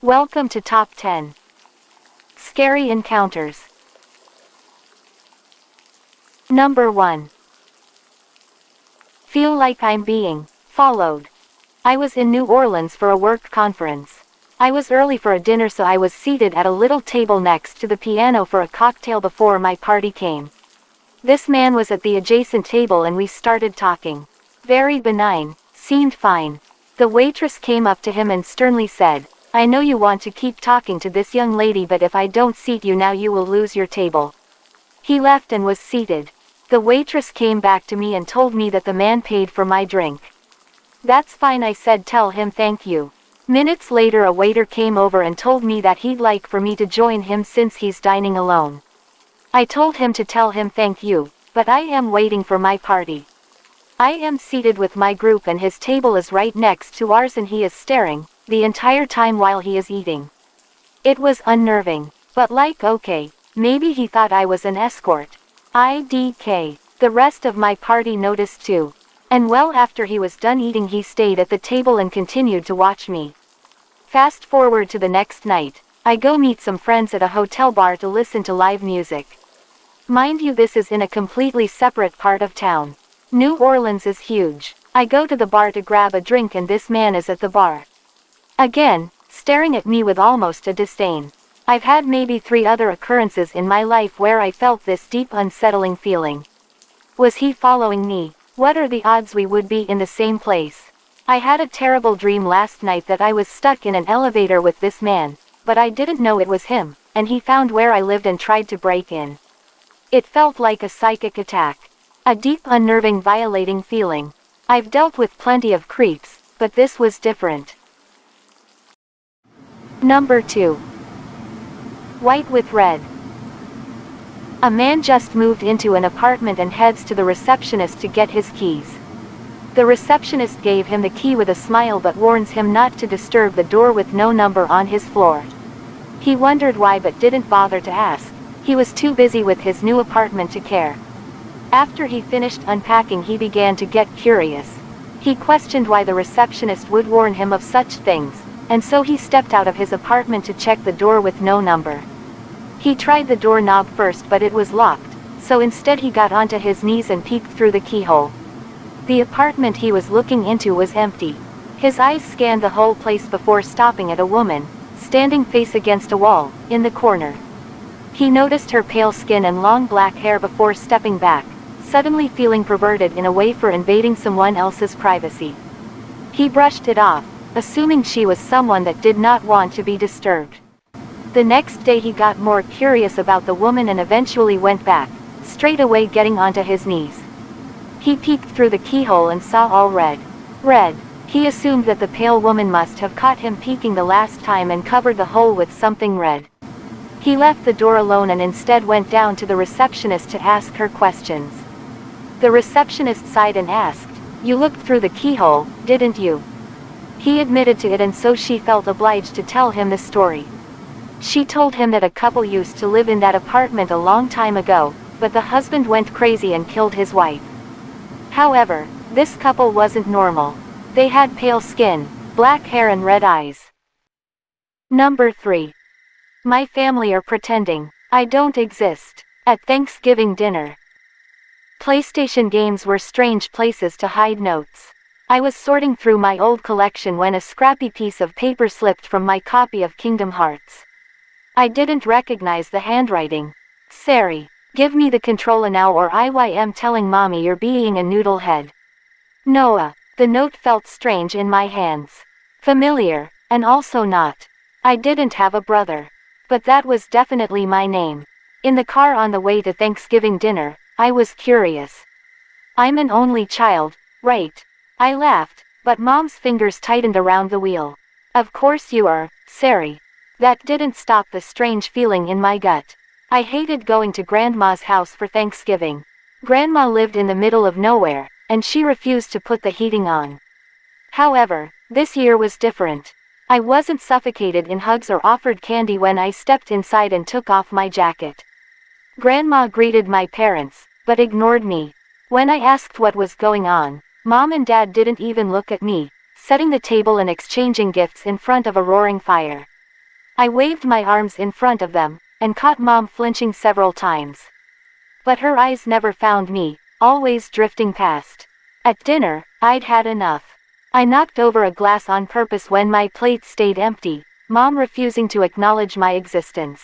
Welcome to Top 10 Scary Encounters. Number 1. Feel like I'm being followed. I was in New Orleans for a work conference. I was early for a dinner, so I was seated at a little table next to the piano for a cocktail before my party came. This man was at the adjacent table and we started talking. Very benign, seemed fine. The waitress came up to him and sternly said, "I know you want to keep talking to this young lady, but if I don't seat you now you will lose your table." He left and was seated. The waitress came back to me and told me that the man paid for my drink. "That's fine," I said, "tell him thank you." Minutes later a waiter came over and told me that he'd like for me to join him since he's dining alone. I told him to tell him thank you, but I am waiting for my party. I am seated with my group and his table is right next to ours and he is staring the entire time while he is eating. It was unnerving, but like okay, maybe he thought I was an escort. IDK. The rest of my party noticed too. And well, after he was done eating he stayed at the table and continued to watch me. Fast forward to the next night. I go meet some friends at a hotel bar to listen to live music. Mind you, this is in a completely separate part of town. New Orleans is huge. I go to the bar to grab a drink and this man is at the bar. Again, staring at me with almost a disdain. I've had maybe 3 other occurrences in my life where I felt this deep unsettling feeling. Was he following me? What are the odds we would be in the same place? I had a terrible dream last night that I was stuck in an elevator with this man, but I didn't know it was him, and he found where I lived and tried to break in. It felt like a psychic attack. A deep, unnerving, violating feeling. I've dealt with plenty of creeps, but this was different. Number 2. White with red. A man just moved into an apartment and heads to the receptionist to get his keys. The receptionist gave him the key with a smile but warns him not to disturb the door with no number on his floor. He wondered why but didn't bother to ask. He was too busy with his new apartment to care. After he finished unpacking he began to get curious. He questioned why the receptionist would warn him of such things, and so he stepped out of his apartment to check the door with no number. He tried the doorknob first but it was locked, so instead he got onto his knees and peeked through the keyhole. The apartment he was looking into was empty. His eyes scanned the whole place before stopping at a woman, standing face against a wall, in the corner. He noticed her pale skin and long black hair before stepping back, suddenly feeling perverted in a way for invading someone else's privacy. He brushed it off, assuming she was someone that did not want to be disturbed. The next day he got more curious about the woman and eventually went back, straight away getting onto his knees. He peeked through the keyhole and saw all red. Red. He assumed that the pale woman must have caught him peeking the last time and covered the hole with something red. He left the door alone and instead went down to the receptionist to ask her questions. The receptionist sighed and asked, "You looked through the keyhole, didn't you?" He admitted to it and so she felt obliged to tell him the story. She told him that a couple used to live in that apartment a long time ago, but the husband went crazy and killed his wife. However, this couple wasn't normal. They had pale skin, black hair and red eyes. Number 3. My family are pretending I don't exist. At Thanksgiving dinner. PlayStation games were strange places to hide notes. I was sorting through my old collection when a scrappy piece of paper slipped from my copy of Kingdom Hearts. I didn't recognize the handwriting. "Sari, give me the controller now or I am telling mommy you're being a noodlehead." Noah. The note felt strange in my hands. Familiar, and also not. I didn't have a brother. But that was definitely my name. In the car on the way to Thanksgiving dinner, I was curious. I'm an only child, right? I laughed, but Mom's fingers tightened around the wheel. "Of course you are, Sari." That didn't stop the strange feeling in my gut. I hated going to Grandma's house for Thanksgiving. Grandma lived in the middle of nowhere, and she refused to put the heating on. However, this year was different. I wasn't suffocated in hugs or offered candy when I stepped inside and took off my jacket. Grandma greeted my parents, but ignored me. When I asked what was going on, Mom and Dad didn't even look at me, setting the table and exchanging gifts in front of a roaring fire. I waved my arms in front of them, and caught Mom flinching several times. But her eyes never found me, always drifting past. At dinner, I'd had enough. I knocked over a glass on purpose when my plate stayed empty, Mom refusing to acknowledge my existence.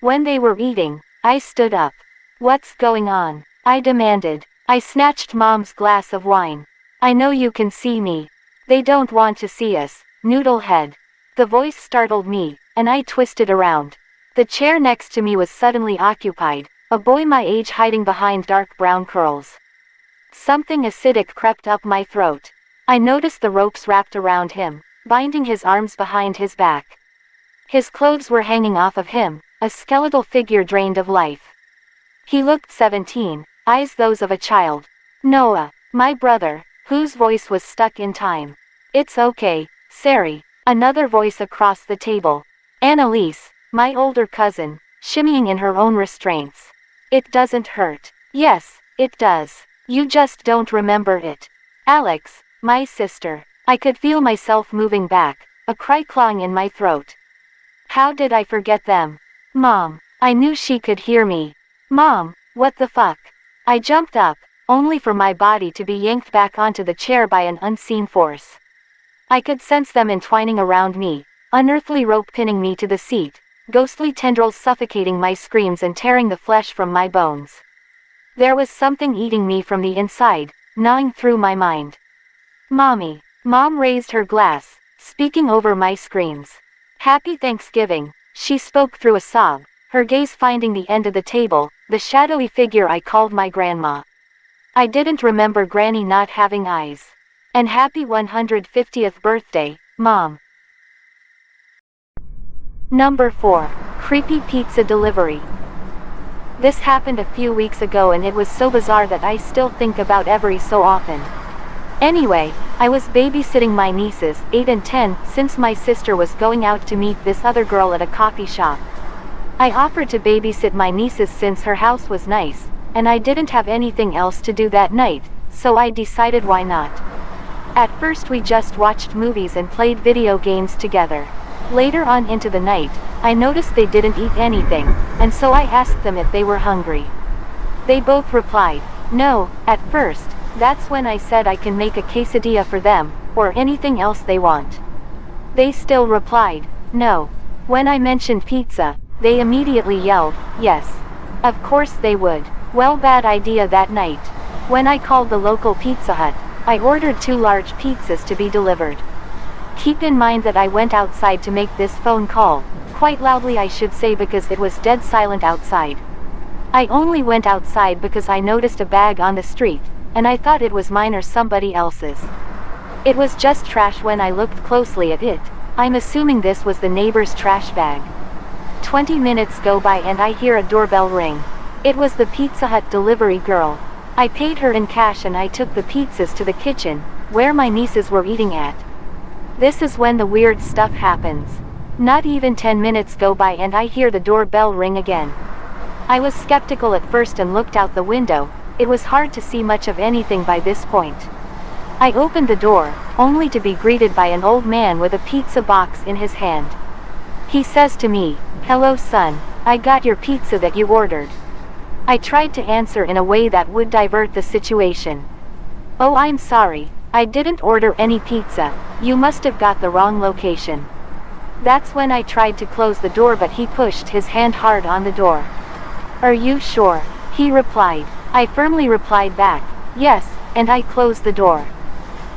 When they were eating, I stood up. "What's going on?" I demanded. I snatched Mom's glass of wine. "I know you can see me." "They don't want to see us, noodlehead." The voice startled me, and I twisted around. The chair next to me was suddenly occupied, a boy my age hiding behind dark brown curls. Something acidic crept up my throat. I noticed the ropes wrapped around him, binding his arms behind his back. His clothes were hanging off of him, a skeletal figure drained of life. He looked 17, eyes those of a child. "Noah, my brother," whose voice was stuck in time. "It's okay, Sari," another voice across the table. "Annalise, my older cousin," shimmying in her own restraints. "It doesn't hurt." "Yes, it does. You just don't remember it." "Alex, my sister." I could feel myself moving back, a cry clawing in my throat. How did I forget them? "Mom." I knew she could hear me. "Mom, what the fuck?" I jumped up, only for my body to be yanked back onto the chair by an unseen force. I could sense them entwining around me, unearthly rope pinning me to the seat, ghostly tendrils suffocating my screams and tearing the flesh from my bones. There was something eating me from the inside, gnawing through my mind. "Mommy." Mom raised her glass, speaking over my screams. "Happy Thanksgiving," she spoke through a sob, her gaze finding the end of the table, the shadowy figure I called my grandma. I didn't remember Granny not having eyes. "And happy 150th birthday, Mom." Number 4. Creepy pizza delivery. This happened a few weeks ago and it was so bizarre that I still think about every so often. Anyway, I was babysitting my nieces, 8 and 10, since my sister was going out to meet this other girl at a coffee shop. I offered to babysit my nieces since her house was nice, and I didn't have anything else to do that night, so I decided why not. At first we just watched movies and played video games together. Later on into the night, I noticed they didn't eat anything, and so I asked them if they were hungry. They both replied, no, at first. That's when I said I can make a quesadilla for them, or anything else they want. They still replied, no. When I mentioned pizza, they immediately yelled, yes. Of course they would. Well, bad idea that night. When I called the local Pizza Hut, I ordered 2 large pizzas to be delivered. Keep in mind that I went outside to make this phone call, quite loudly I should say, because it was dead silent outside. I only went outside because I noticed a bag on the street, and I thought it was mine or somebody else's. It was just trash when I looked closely at it. I'm assuming this was the neighbor's trash bag. 20 minutes go by and I hear a doorbell ring. It was the Pizza Hut delivery girl. I paid her in cash and I took the pizzas to the kitchen, where my nieces were eating at. This is when the weird stuff happens. Not even 10 minutes go by and I hear the doorbell ring again. I was skeptical at first and looked out the window. It was hard to see much of anything by this point. I opened the door, only to be greeted by an old man with a pizza box in his hand. He says to me, "Hello son, I got your pizza that you ordered." I tried to answer in a way that would divert the situation. "Oh, I'm sorry, I didn't order any pizza, you must have got the wrong location." That's when I tried to close the door, but he pushed his hand hard on the door. "Are you sure?" he replied. I firmly replied back, "Yes," and I closed the door.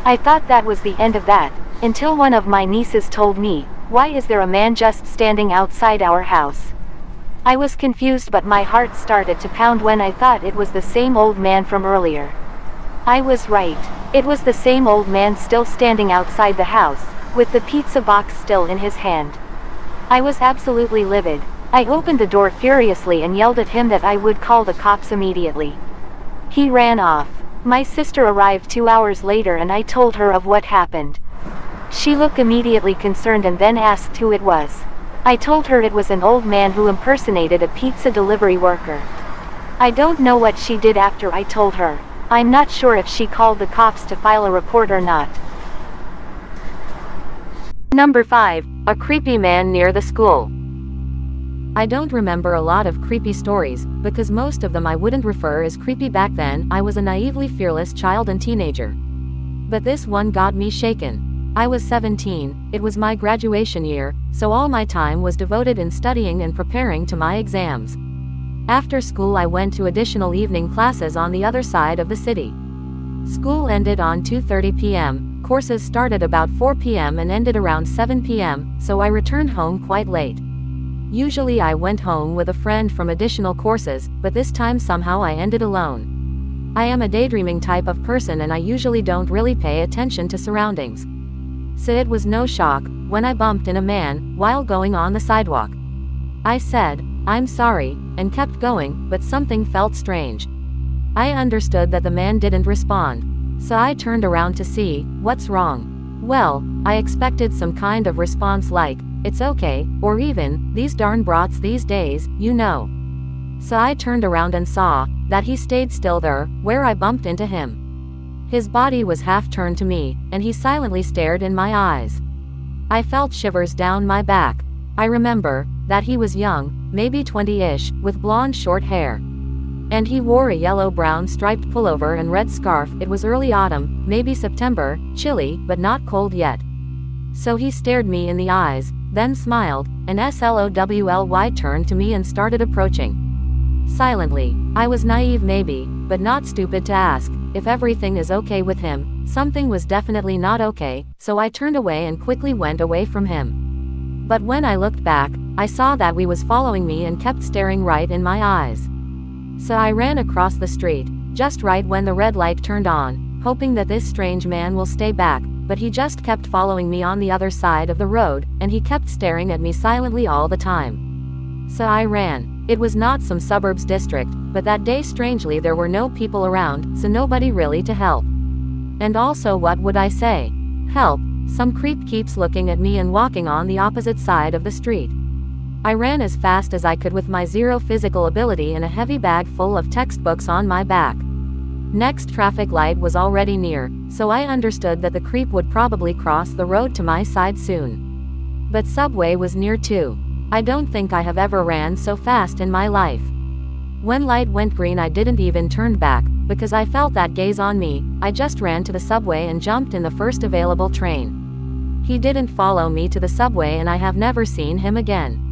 I thought that was the end of that, until one of my nieces told me, "Why is there a man just standing outside our house?" I was confused, but my heart started to pound when I thought it was the same old man from earlier. I was right. It was the same old man still standing outside the house, with the pizza box still in his hand. I was absolutely livid. I opened the door furiously and yelled at him that I would call the cops immediately. He ran off. My sister arrived 2 hours later and I told her of what happened. She looked immediately concerned and then asked who it was. I told her it was an old man who impersonated a pizza delivery worker. I don't know what she did after I told her. I'm not sure if she called the cops to file a report or not. Number 5. A creepy man near the school. I don't remember a lot of creepy stories, because most of them I wouldn't refer as creepy back then. I was a naively fearless child and teenager. But this one got me shaken. I was 17, it was my graduation year, so all my time was devoted in studying and preparing to my exams. After school I went to additional evening classes on the other side of the city. School ended on 2:30 p.m., courses started about 4 p.m. and ended around 7 p.m., so I returned home quite late. Usually I went home with a friend from additional courses, but this time somehow I ended alone. I am a daydreaming type of person and I usually don't really pay attention to surroundings. So it was no shock when I bumped in a man while going on the sidewalk. I said, "I'm sorry," and kept going, but something felt strange. I understood that the man didn't respond. So I turned around to see what's wrong. Well, I expected some kind of response like, "It's okay," or even, "These darn brats these days, you know." So I turned around and saw that he stayed still there, where I bumped into him. His body was half turned to me, and he silently stared in my eyes. I felt shivers down my back. I remember that he was young, maybe 20-ish, with blonde short hair. And he wore a yellow-brown striped pullover and red scarf. It was early autumn, maybe September, chilly, but not cold yet. So he stared me in the eyes, then smiled, and slowly turned to me and started approaching. Silently. I was naive maybe, but not stupid to ask if everything is okay with him. Something was definitely not okay, so I turned away and quickly went away from him. But when I looked back, I saw that he was following me and kept staring right in my eyes. So I ran across the street, just right when the red light turned on, hoping that this strange man will stay back, but he just kept following me on the other side of the road, and he kept staring at me silently all the time. So I ran. It was not some suburbs district, but that day strangely there were no people around, so nobody really to help. And also what would I say? Help, some creep keeps looking at me and walking on the opposite side of the street. I ran as fast as I could with my zero physical ability and a heavy bag full of textbooks on my back. Next traffic light was already near, so I understood that the creep would probably cross the road to my side soon. But subway was near too. I don't think I have ever ran so fast in my life. When light went green I didn't even turn back, because I felt that gaze on me. I just ran to the subway and jumped in the first available train. He didn't follow me to the subway and I have never seen him again.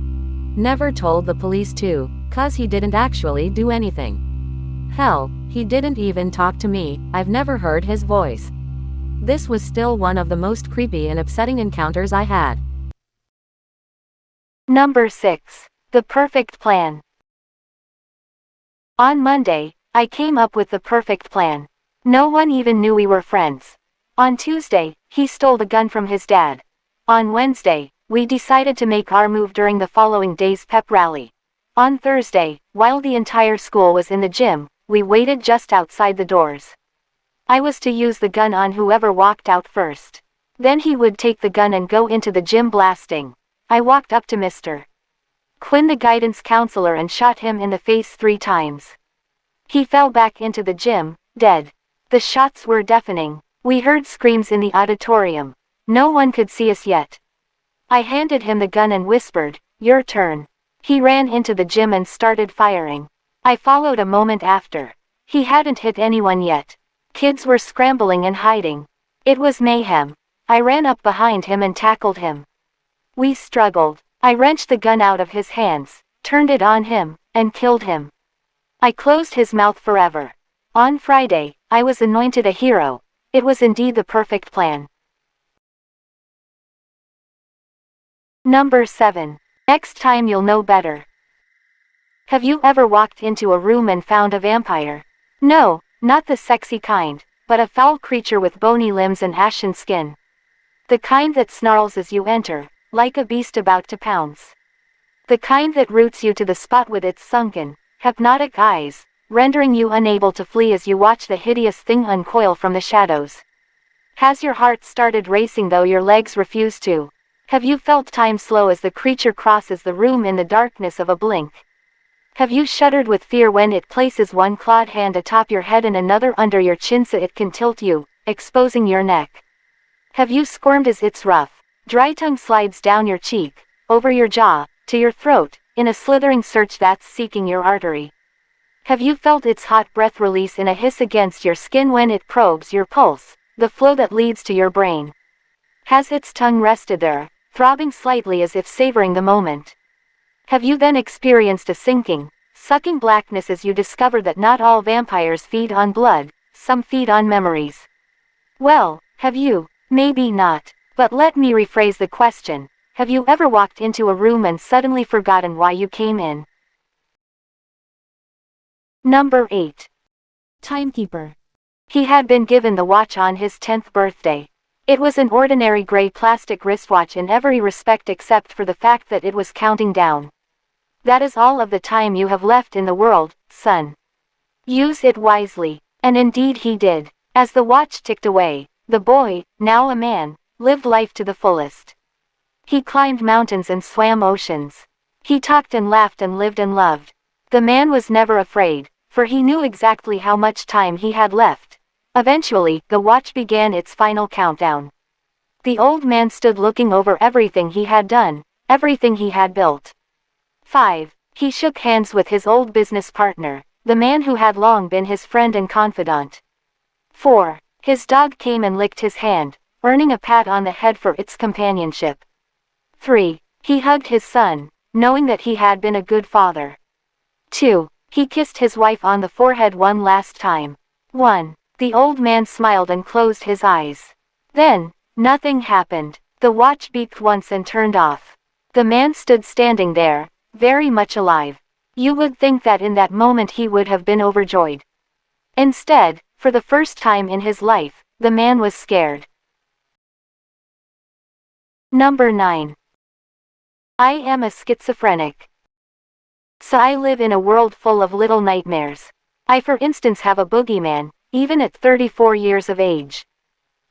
Never told the police too, 'cause he didn't actually do anything. Hell, he didn't even talk to me. I've never heard his voice. This was still one of the most creepy and upsetting encounters I had. Number 6. The perfect plan. On Monday, I came up with the perfect plan. No one even knew we were friends. On Tuesday, he stole the gun from his dad. On Wednesday, we decided to make our move during the following day's pep rally. On Thursday, while the entire school was in the gym, we waited just outside the doors. I was to use the gun on whoever walked out first. Then he would take the gun and go into the gym blasting. I walked up to Mr. Quinn, the guidance counselor, and shot him in the face 3 times. He fell back into the gym, dead. The shots were deafening. We heard screams in the auditorium. No one could see us yet. I handed him the gun and whispered, "Your turn." He ran into the gym and started firing. I followed a moment after. He hadn't hit anyone yet. Kids were scrambling and hiding. It was mayhem. I ran up behind him and tackled him. We struggled. I wrenched the gun out of his hands, turned it on him, and killed him. I closed his mouth forever. On Friday, I was anointed a hero. It was indeed the perfect plan. Number 7. Next time you'll know better. Have you ever walked into a room and found a vampire? No, not the sexy kind, but a foul creature with bony limbs and ashen skin. The kind that snarls as you enter, like a beast about to pounce. The kind that roots you to the spot with its sunken, hypnotic eyes, rendering you unable to flee as you watch the hideous thing uncoil from the shadows. Has your heart started racing though your legs refuse to? Have you felt time slow as the creature crosses the room in the darkness of a blink? Have you shuddered with fear when it places one clawed hand atop your head and another under your chin so it can tilt you, exposing your neck? Have you squirmed as its rough, Dry tongue slides down your cheek, over your jaw, to your throat, in a slithering search that's seeking your artery. Have you felt its hot breath release in a hiss against your skin when it probes your pulse, the flow that leads to your brain? Has its tongue rested there, throbbing slightly as if savoring the moment? Have you then experienced a sinking, sucking blackness as you discover that not all vampires feed on blood, some feed on memories? Well, have you? Maybe not. But let me rephrase the question. Have you ever walked into a room and suddenly forgotten why you came in? Number 8. Timekeeper. He had been given the watch on his 10th birthday. It was an ordinary gray plastic wristwatch in every respect except for the fact that it was counting down. That is all of the time you have left in the world, son. Use it wisely. And indeed he did. As the watch ticked away, the boy, now a man, lived life to the fullest. He climbed mountains and swam oceans. He talked and laughed and lived and loved. The man was never afraid, for he knew exactly how much time he had left. Eventually, the watch began its final countdown. The old man stood looking over everything he had done, everything he had built. 5. He shook hands with his old business partner, the man who had long been his friend and confidant. 4. His dog came and licked his hand, earning a pat on the head for its companionship. 3. He hugged his son, knowing that he had been a good father. 2. He kissed his wife on the forehead one last time. 1. The old man smiled and closed his eyes. Then, nothing happened. The watch beeped once and turned off. The man stood standing there, very much alive. You would think that in that moment he would have been overjoyed. Instead, for the first time in his life, the man was scared. Number 9. I am a schizophrenic. So I live in a world full of little nightmares. I for instance have a boogeyman, even at 34 years of age.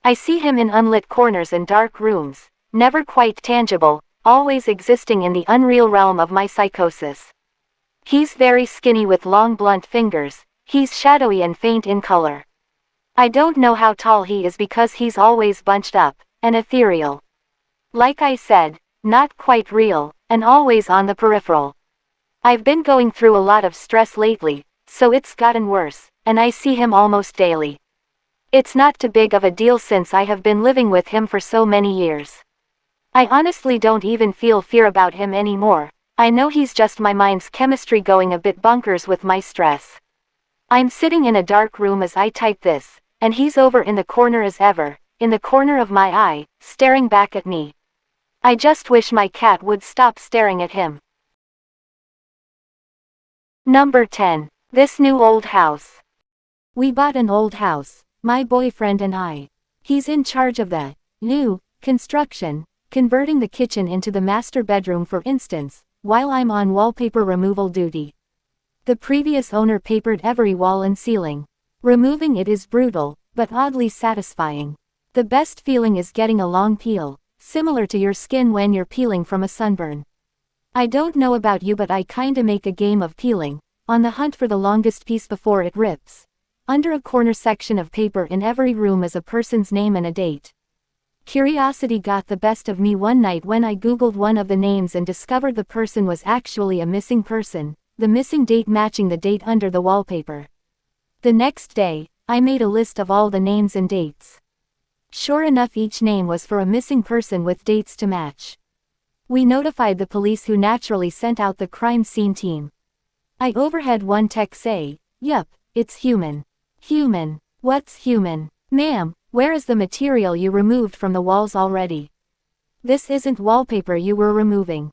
I see him in unlit corners and dark rooms, never quite tangible, always existing in the unreal realm of my psychosis. He's very skinny with long blunt fingers, he's shadowy and faint in color. I don't know how tall he is because he's always bunched up, and ethereal. Like I said, not quite real, and always on the peripheral. I've been going through a lot of stress lately, so it's gotten worse, and I see him almost daily. It's not too big of a deal since I have been living with him for so many years. I honestly don't even feel fear about him anymore. I know he's just my mind's chemistry going a bit bonkers with my stress. I'm sitting in a dark room as I type this, and he's over in the corner as ever, in the corner of my eye, staring back at me. I just wish my cat would stop staring at him. Number 10. This new old house. We bought an old house, my boyfriend and I. He's in charge of the new construction, converting the kitchen into the master bedroom for instance, while I'm on wallpaper removal duty. The previous owner papered every wall and ceiling. Removing it is brutal, but oddly satisfying. The best feeling is getting a long peel, similar to your skin when you're peeling from a sunburn. I don't know about you but I kinda make a game of peeling, on the hunt for the longest piece before it rips. Under a corner section of paper in every room is a person's name and a date. Curiosity got the best of me one night when I googled one of the names and discovered the person was actually a missing person, the missing date matching the date under the wallpaper. The next day, I made a list of all the names and dates. Sure enough each name was for a missing person with dates to match. We notified the police who naturally sent out the crime scene team. I overheard one tech say, "Yup, it's human." Human? What's human? Ma'am, where is the material you removed from the walls already? This isn't wallpaper you were removing.